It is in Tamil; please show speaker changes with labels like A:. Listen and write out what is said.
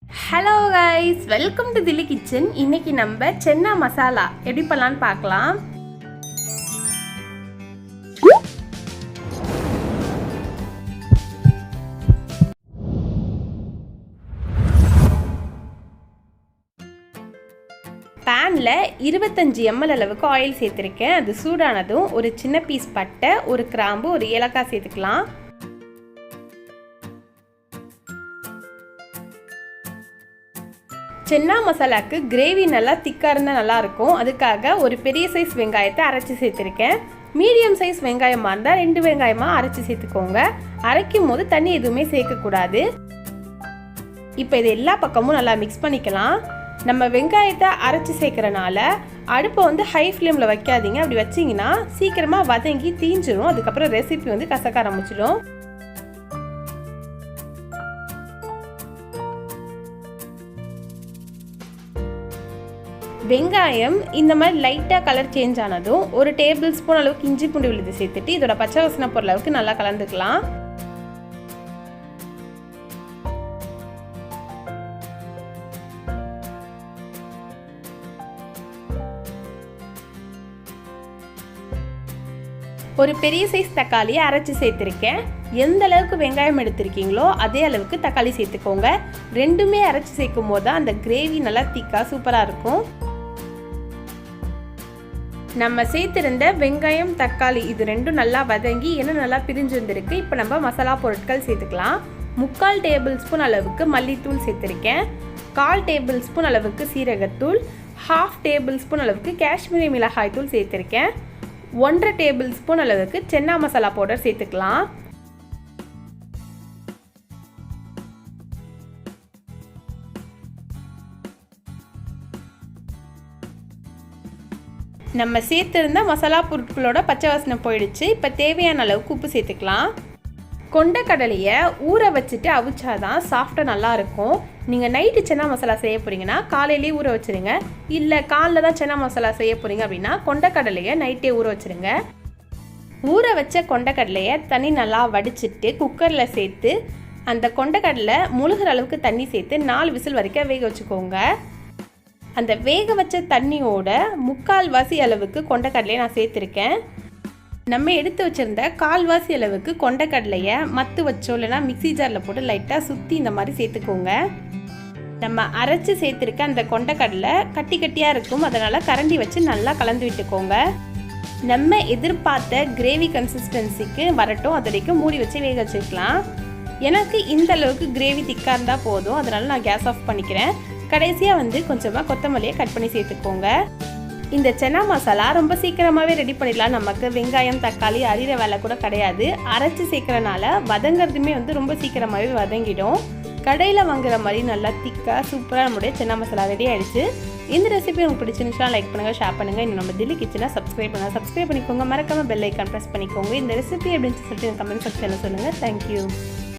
A: Hello guys, welcome to Delhi kitchen. இன்னைக்கு நம்ம சென்னா மசாலா எப்படி பண்ணலான்னு பார்க்கலாம். பேனில் 25 ml அளவுக்கு ஆயில் சேர்த்துருக்கேன். அது சூடானதும் ஒரு சின்ன பீஸ் பட்டை, ஒரு கிராம்பு, ஒரு ஏலக்காய் சேர்த்துக்கலாம். சென்னா மசாலாவுக்கு கிரேவி நல்லா திக்காக இருந்தால் நல்லாயிருக்கும். அதுக்காக ஒரு பெரிய சைஸ் வெங்காயத்தை அரைச்சி சேர்த்துருக்கேன். மீடியம் சைஸ் வெங்காயமாக இருந்தால் 2 வெங்காயமாக அரைச்சி சேர்த்துக்கோங்க. அரைக்கும் போது தண்ணி எதுவுமே சேர்க்கக்கூடாது. இப்போ இது எல்லா பக்கமும் நல்லா மிக்ஸ் பண்ணிக்கலாம். நம்ம வெங்காயத்தை அரைச்சி சேர்க்குறனால அடுப்பை ஹை ஃப்ளேமில் வைக்காதீங்க. அப்படி வச்சிங்கன்னா சீக்கிரமாக வதங்கி தீஞ்சிரும். அதுக்கப்புறம் ரெசிபி கசக்க ஆரம்பிச்சிடும். வெங்காயம் இந்த மாதிரி லைட்டாக கலர் சேஞ்ச் ஆனதும் ஒரு டேபிள் ஸ்பூன் அளவுக்கு இஞ்சி பூண்டு விழுது சேர்த்துட்டு இதோட பச்சை வாசனை போகிற அளவுக்கு நல்லா கலந்துக்கலாம். ஒரு பெரிய சைஸ் தக்காளியை அரைச்சி சேர்த்துருக்கேன். எந்த அளவுக்கு வெங்காயம் எடுத்திருக்கீங்களோ அதே அளவுக்கு தக்காளி சேர்த்துக்கோங்க. ரெண்டுமே அரைச்சி சேர்க்கும் போது தான் அந்த கிரேவி நல்லா திக்காக சூப்பராக இருக்கும். நம்ம சேர்த்திருந்த வெங்காயம் தக்காளி இது ரெண்டும் நல்லா வதங்கி எண்ணெய் நல்லா பிரிஞ்சு வந்துருக்கு. இப்போ நம்ம மசாலா பொருட்கள் சேர்த்துக்கலாம். 3/4 டேபிள் ஸ்பூன் அளவுக்கு மல்லித்தூள் சேர்த்துருக்கேன். 1/4 டேபிள் ஸ்பூன் அளவுக்கு சீரகத்தூள், 1/2 டேபிள் ஸ்பூன் அளவுக்கு காஷ்மீரி மிளகாய் தூள் சேர்த்துருக்கேன். 1/2 டேபிள் ஸ்பூன் அளவுக்கு சென்னா மசாலா பவுடர் சேர்த்துக்கலாம். நம்ம சேர்த்திருந்த மசாலா பொருட்களோட பச்சை வாசனை போயிடுச்சு. இப்போ தேவையான அளவுக்கு உப்பு சேர்த்துக்கலாம். கொண்டக்கடலையை ஊற வச்சுட்டு அவிச்சாதான் சாஃப்டாக நல்லாயிருக்கும். நீங்கள் நைட்டு சென்னா மசாலா செய்ய போகிறீங்கன்னா காலையிலேயே ஊற வச்சுருங்க. இல்லை காலைல தான் சென்னா மசாலா செய்ய போகிறீங்க அப்படின்னா கொண்டக்கடலையை நைட்டே ஊற வச்சுருங்க. ஊற வச்ச கொண்டக்கடலையை தண்ணி நல்லா வடிச்சிட்டு குக்கரில் சேர்த்து அந்த கொண்டக்கடலை முழுகிற அளவுக்கு தண்ணி சேர்த்து 4 விசில் வரைக்கும் வேக வச்சுக்கோங்க. அந்த வேக வச்ச தண்ணியோட 3/4 வாசி அளவுக்கு கொண்டக்கடலையை நான் சேர்த்துருக்கேன். நம்ம எடுத்து வச்சுருந்த 1/4 வாசி அளவுக்கு கொண்டக்கடலையை மத்து வச்சோ இல்லைனா மிக்சி ஜாரில் போட்டு லைட்டாக சுற்றி இந்த மாதிரி சேர்த்துக்கோங்க. நம்ம அரைச்சி சேர்த்துருக்க அந்த கொண்டக்கடலை கட்டி கட்டியாக இருக்கும். அதனால் கரண்டி வச்சு நல்லா கலந்து விட்டுக்கோங்க. நம்ம எதிர்பார்த்த கிரேவி கன்சிஸ்டன்சிக்கு வரட்டும். அது வரைக்கும் மூடி வச்சு வேக வச்சுக்கலாம். எனக்கு இந்த அளவுக்கு கிரேவி திக்காக இருந்தால் போதும். அதனால் நான் கேஸ் ஆஃப் பண்ணிக்கிறேன். கடைசியாக கொஞ்சமாக கொத்தமல்லியை கட் பண்ணி சேர்த்துக்கோங்க. இந்த சென்னா மசாலா ரொம்ப சீக்கிரமாகவே ரெடி பண்ணிடலாம். நமக்கு வெங்காயம் தக்காளி அரிகிற வேலை கூட கிடையாது. அரைச்சி சேர்க்குறனால வதங்கிறதுமே ரொம்ப சீக்கிரமாகவே வதங்கிடும். கடையில் வாங்குற மாதிரி நல்லா திக்காக சூப்பராக நம்மளுடைய சென்னா மசாலா ரெடி ஆகிடுச்சு. இந்த ரெசிபி உங்களுக்கு பிடிச்சிருந்துச்சுன்னா லைக் பண்ணுங்கள், ஷேர் பண்ணுங்கள். இன்னும் நம்ம தில்லி கிச்சனை சப்ஸ்கிரைப் பண்ணிக்கோங்க. மறக்காமல் பெல் ஐக்கான் ப்ரெஸ் பண்ணிக்கோங்க. இந்த ரெசிபி எப்படின்னு சொல்லிட்டு கமெண்ட் செக்ஷனில் சொல்லுங்கள். தேங்க்யூ.